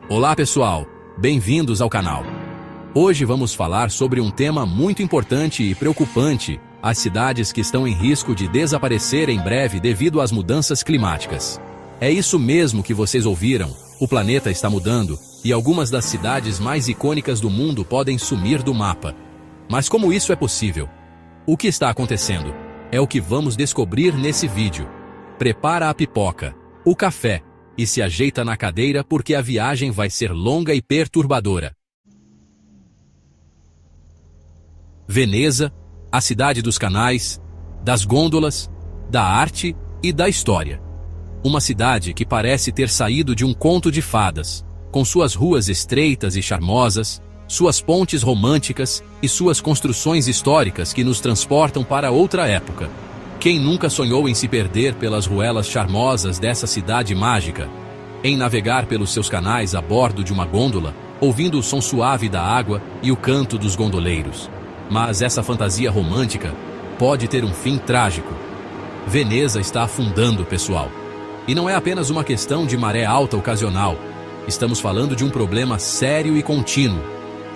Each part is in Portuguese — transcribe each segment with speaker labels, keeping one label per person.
Speaker 1: Olá pessoal, bem-vindos ao canal. Hoje vamos falar sobre um tema muito importante e preocupante, as cidades que estão em risco de desaparecer em breve devido às mudanças climáticas. É isso mesmo que vocês ouviram, o planeta está mudando e algumas das cidades mais icônicas do mundo podem sumir do mapa. Mas como isso é possível? O que está acontecendo? É o que vamos descobrir nesse vídeo. Prepara a pipoca, o café e se ajeita na cadeira porque a viagem vai ser longa e perturbadora. Veneza, a cidade dos canais, das gôndolas, da arte e da história. Uma cidade que parece ter saído de um conto de fadas, com suas ruas estreitas e charmosas, suas pontes românticas e suas construções históricas que nos transportam para outra época. Quem nunca sonhou em se perder pelas ruelas charmosas dessa cidade mágica? Em navegar pelos seus canais a bordo de uma gôndola, ouvindo o som suave da água e o canto dos gondoleiros. Mas essa fantasia romântica pode ter um fim trágico. Veneza está afundando, pessoal. E não é apenas uma questão de maré alta ocasional. Estamos falando de um problema sério e contínuo.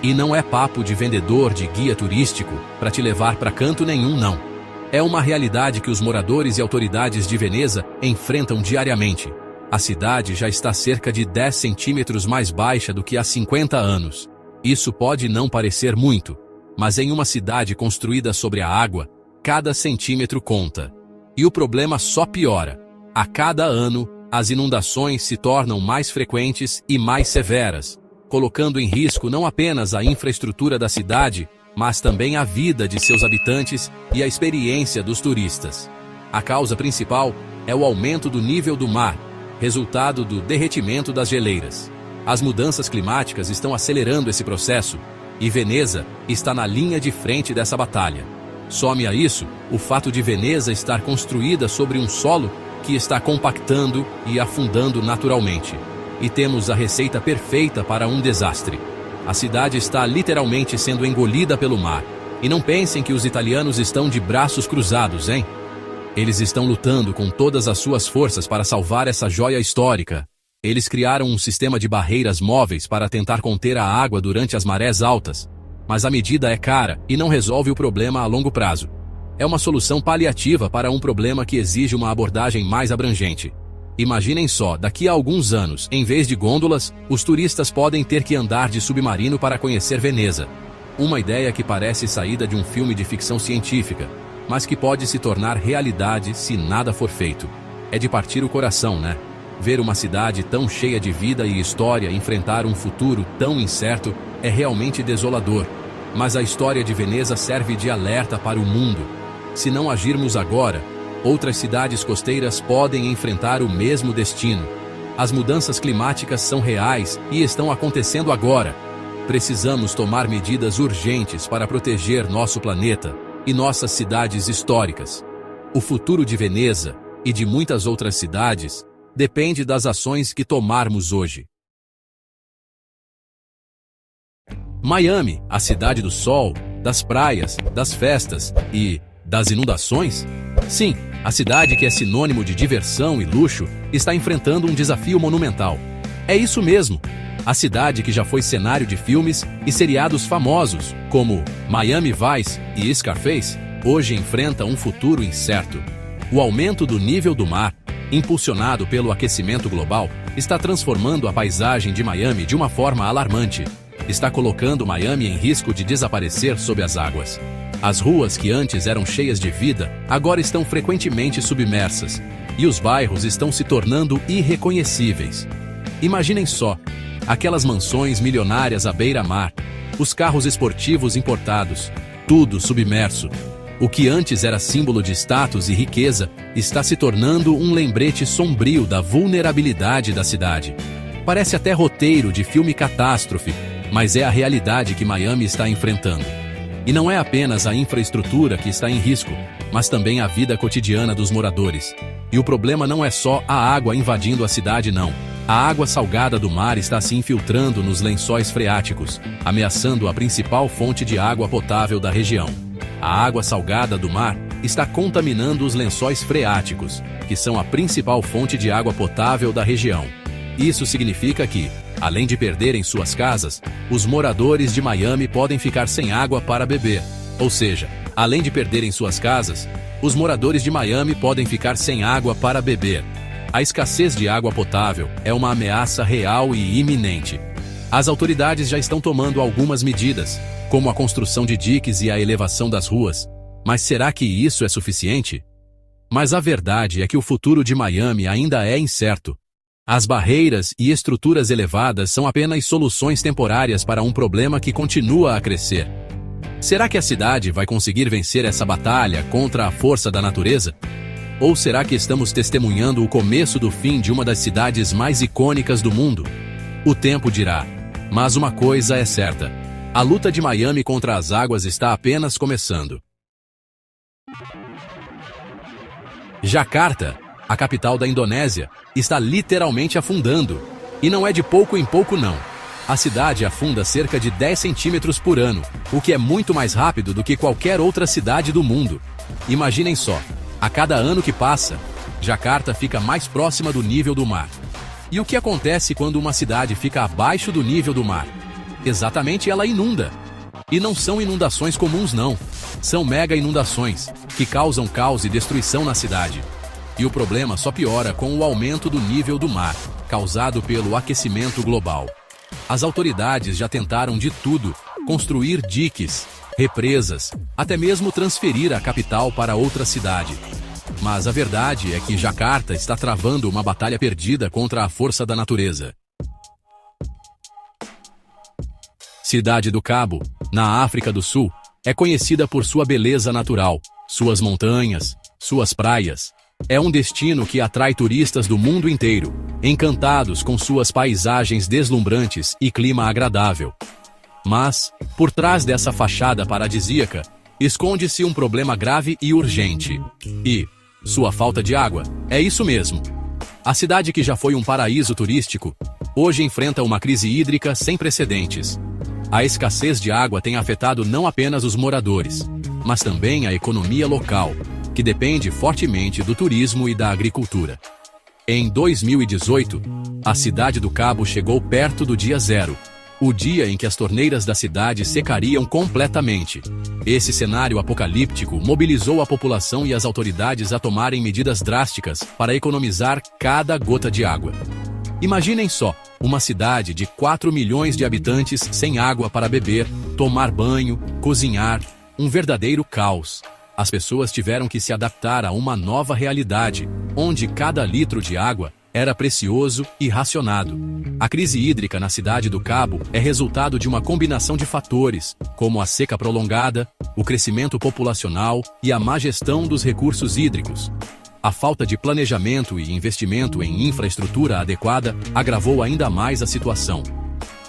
Speaker 1: E não é papo de vendedor de guia turístico para te levar para canto nenhum, não. É uma realidade que os moradores e autoridades de Veneza enfrentam diariamente. A cidade já está cerca de 10 centímetros mais baixa do que há 50 anos. Isso pode não parecer muito, mas em uma cidade construída sobre a água, cada centímetro conta. E o problema só piora. A cada ano, as inundações se tornam mais frequentes e mais severas, colocando em risco não apenas a infraestrutura da cidade, mas também a vida de seus habitantes e a experiência dos turistas. A causa principal é o aumento do nível do mar, resultado do derretimento das geleiras. As mudanças climáticas estão acelerando esse processo, e Veneza está na linha de frente dessa batalha. Some a isso o fato de Veneza estar construída sobre um solo que está compactando e afundando naturalmente. E temos a receita perfeita para um desastre. A cidade está literalmente sendo engolida pelo mar. E não pensem que os italianos estão de braços cruzados, hein? Eles estão lutando com todas as suas forças para salvar essa joia histórica. Eles criaram um sistema de barreiras móveis para tentar conter a água durante as marés altas. Mas a medida é cara e não resolve o problema a longo prazo. É uma solução paliativa para um problema que exige uma abordagem mais abrangente. Imaginem só, daqui a alguns anos, em vez de gôndolas, os turistas podem ter que andar de submarino para conhecer Veneza. Uma ideia que parece saída de um filme de ficção científica, mas que pode se tornar realidade se nada for feito. É de partir o coração, né? Ver uma cidade tão cheia de vida e história enfrentar um futuro tão incerto é realmente desolador. Mas a história de Veneza serve de alerta para o mundo. Se não agirmos agora, outras cidades costeiras podem enfrentar o mesmo destino. As mudanças climáticas são reais e estão acontecendo agora. Precisamos tomar medidas urgentes para proteger nosso planeta e nossas cidades históricas. O futuro de Veneza e de muitas outras cidades depende das ações que tomarmos hoje. Miami, a cidade do sol, das praias, das festas e das inundações? Sim, a cidade que é sinônimo de diversão e luxo está enfrentando um desafio monumental. É isso mesmo. A cidade que já foi cenário de filmes e seriados famosos, como Miami Vice e Scarface, hoje enfrenta um futuro incerto. O aumento do nível do mar, impulsionado pelo aquecimento global, está transformando a paisagem de Miami de uma forma alarmante. Está colocando Miami em risco de desaparecer sob as águas. As ruas que antes eram cheias de vida, agora estão frequentemente submersas, e os bairros estão se tornando irreconhecíveis. Imaginem só, aquelas mansões milionárias à beira-mar, os carros esportivos importados, tudo submerso. O que antes era símbolo de status e riqueza está se tornando um lembrete sombrio da vulnerabilidade da cidade. Parece até roteiro de filme catástrofe, mas é a realidade que Miami está enfrentando. E não é apenas a infraestrutura que está em risco, mas também a vida cotidiana dos moradores. E o problema não é só a água invadindo a cidade, não. A água salgada do mar está se infiltrando nos lençóis freáticos, ameaçando a principal fonte de água potável da região. A água salgada do mar está contaminando os lençóis freáticos, que são a principal fonte de água potável da região. Isso significa que, Além de perderem suas casas, os moradores de Miami podem ficar sem água para beber. Ou seja, além de perderem suas casas, os moradores de Miami podem ficar sem água para beber. A escassez de água potável é uma ameaça real e iminente. As autoridades já estão tomando algumas medidas, como a construção de diques e a elevação das ruas. Mas será que isso é suficiente? Mas a verdade é que o futuro de Miami ainda é incerto. As barreiras e estruturas elevadas são apenas soluções temporárias para um problema que continua a crescer. Será que a cidade vai conseguir vencer essa batalha contra a força da natureza? Ou será que estamos testemunhando o começo do fim de uma das cidades mais icônicas do mundo? O tempo dirá. Mas uma coisa é certa: a luta de Miami contra as águas está apenas começando. Jakarta, a capital da Indonésia, está literalmente afundando. E não é de pouco em pouco não. A cidade afunda cerca de 10 centímetros por ano, o que é muito mais rápido do que qualquer outra cidade do mundo. Imaginem só, a cada ano que passa, Jakarta fica mais próxima do nível do mar. E o que acontece quando uma cidade fica abaixo do nível do mar? Exatamente, ela inunda. E não são inundações comuns não, são mega inundações, que causam caos e destruição na cidade. E o problema só piora com o aumento do nível do mar, causado pelo aquecimento global. As autoridades já tentaram de tudo, construir diques, represas, até mesmo transferir a capital para outra cidade. Mas a verdade é que Jakarta está travando uma batalha perdida contra a força da natureza. Cidade do Cabo, na África do Sul, é conhecida por sua beleza natural, suas montanhas, suas praias. É um destino que atrai turistas do mundo inteiro, encantados com suas paisagens deslumbrantes e clima agradável. Mas, por trás dessa fachada paradisíaca, esconde-se um problema grave e urgente. E sua falta de água. É isso mesmo. A cidade que já foi um paraíso turístico, hoje enfrenta uma crise hídrica sem precedentes. A escassez de água tem afetado não apenas os moradores, mas também a economia local, que depende fortemente do turismo e da agricultura. Em 2018, a cidade do Cabo chegou perto do dia zero, o dia em que as torneiras da cidade secariam completamente. Esse cenário apocalíptico mobilizou a população e as autoridades a tomarem medidas drásticas para economizar cada gota de água. Imaginem só, uma cidade de 4 milhões de habitantes sem água para beber, tomar banho, cozinhar, um verdadeiro caos. As pessoas tiveram que se adaptar a uma nova realidade, onde cada litro de água era precioso e racionado. A crise hídrica na cidade do Cabo é resultado de uma combinação de fatores, como a seca prolongada, o crescimento populacional e a má gestão dos recursos hídricos. A falta de planejamento e investimento em infraestrutura adequada agravou ainda mais a situação.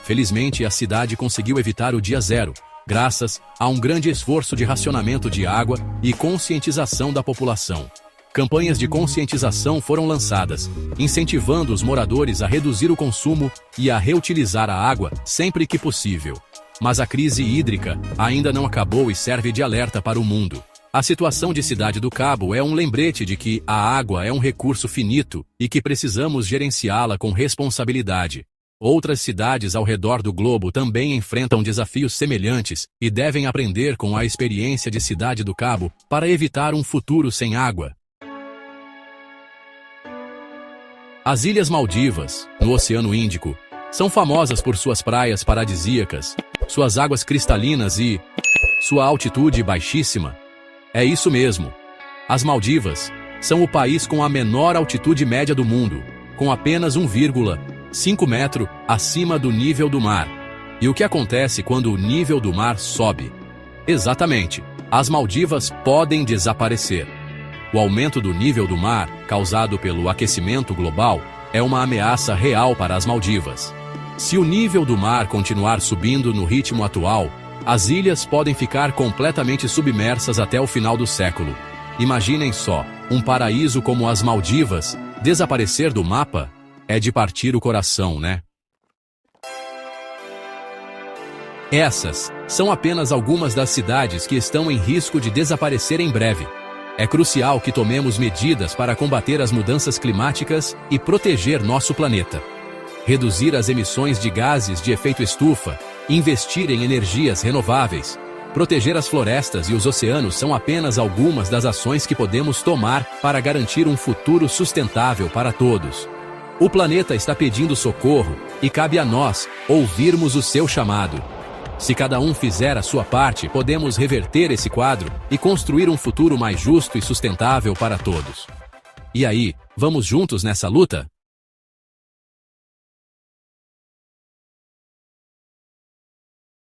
Speaker 1: Felizmente, a cidade conseguiu evitar o dia zero, graças a um grande esforço de racionamento de água e conscientização da população. Campanhas de conscientização foram lançadas, incentivando os moradores a reduzir o consumo e a reutilizar a água sempre que possível. Mas a crise hídrica ainda não acabou e serve de alerta para o mundo. A situação de Cidade do Cabo é um lembrete de que a água é um recurso finito e que precisamos gerenciá-la com responsabilidade. Outras cidades ao redor do globo também enfrentam desafios semelhantes e devem aprender com a experiência de Cidade do Cabo para evitar um futuro sem água. As Ilhas Maldivas, no Oceano Índico, são famosas por suas praias paradisíacas, suas águas cristalinas e sua altitude baixíssima. É isso mesmo. As Maldivas são o país com a menor altitude média do mundo, com apenas 1,5 metro acima do nível do mar. E o que acontece quando o nível do mar sobe? Exatamente, as Maldivas podem desaparecer. O aumento do nível do mar, causado pelo aquecimento global, é uma ameaça real para as Maldivas. Se o nível do mar continuar subindo no ritmo atual, as ilhas podem ficar completamente submersas até o final do século. Imaginem só, um paraíso como as Maldivas desaparecer do mapa? É de partir o coração, né? Essas são apenas algumas das cidades que estão em risco de desaparecer em breve. É crucial que tomemos medidas para combater as mudanças climáticas e proteger nosso planeta. reduzir as emissões de gases de efeito estufa, investir em energias renováveis, proteger as florestas e os oceanos são apenas algumas das ações que podemos tomar para garantir um futuro sustentável para todos. O planeta está pedindo socorro e cabe a nós ouvirmos o seu chamado. Se cada um fizer a sua parte, podemos reverter esse quadro e construir um futuro mais justo e sustentável para todos. E aí, vamos juntos nessa luta?